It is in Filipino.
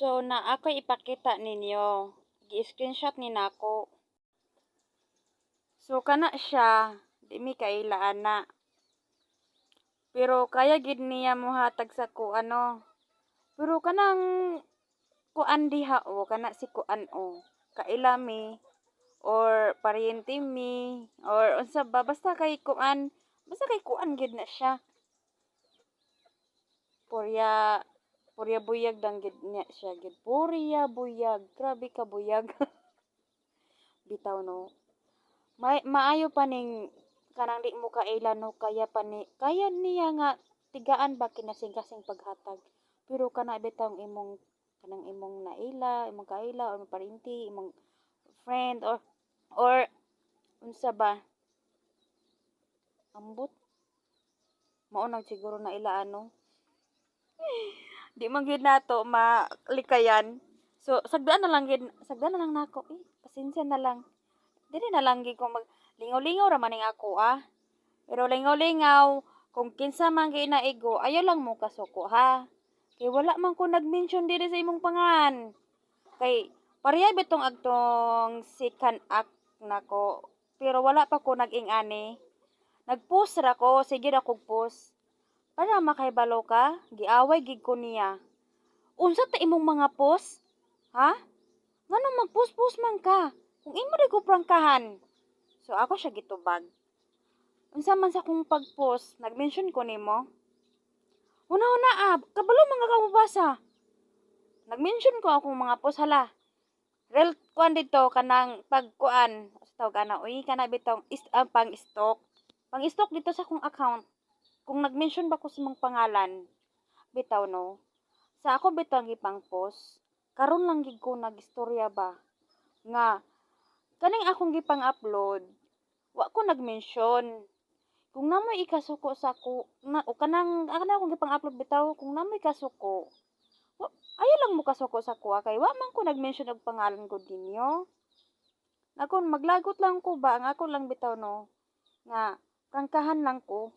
So, na ako ipakita ninyo. Gi-screenshot ni nako. So, kana siya. Di mi kailaan na. Pero kaya gid niya mohatag sa ko ano. Pero kanang kuan diha o. Kana si kuan o. Kailami. Or pariente mi. Or unsa ba. Basta kay kuan. Basta kay kuan gid na siya. Purya buyag dang gid niya siya gid. Purya buyag. Grabe ka buyag. Bitaw no. Maayo pa ning kanang di mo kailan no kaya niya nga tigaan ba kinasing-kasing paghatag. Pero kana bitaw imong kanang imong naila, imong kaila or parinti, imong friend or unsa ba? Ambot mao nang siguro naila ano. Di man gyud nato malikayan. So sagdan na lang nako. Pasensya na lang. Dili na lang gyud ko mag lingaw-lingaw ra man ning ako Pero lingaw-lingaw kung kinsa man gyud naigo, ayaw lang mo kasuko ha. Kay wala man ko nag-mention diri sa imong pangan. Kay pareha bitong agtong second act nako. Pero wala pa ko nag-ing-ani. Nag-post ra ko, sige ra kog post. Para makahibalo ka, giaway gid ko niya. Unsa ta imong mga post? Ha? Nganong mag-post-post man ka? Kung imo di ko prangkahan. So ako siya gitubag. Unsa man sa kong pag-post, nag-mention ko nimo. Una-una kabalo man ka mabasa. Nag-mention ko akong mga post hala. Real kuan dito kanang pagkuan. Sa tawag ana, uy kana bitong pang-stock. Pang-stock dito sa akong account. Kung nag-mention ba ko sa mong pangalan, bitaw no. Sa ako bitaw gipang post. Karon lang gid ko nagistorya ba nga kaning akong gipang upload, wa ko nag-mention. Kung namoy ikasuko sa ko na o kanang akong gipang upload bitaw kung namoy kasuko. Ayo lang mo kasuko sa kuha kay wa man ko nag-mention og pangalan ko dinyo. Ako maglagot lang ko ba ang ako lang bitaw no nga prangkahan lang ko.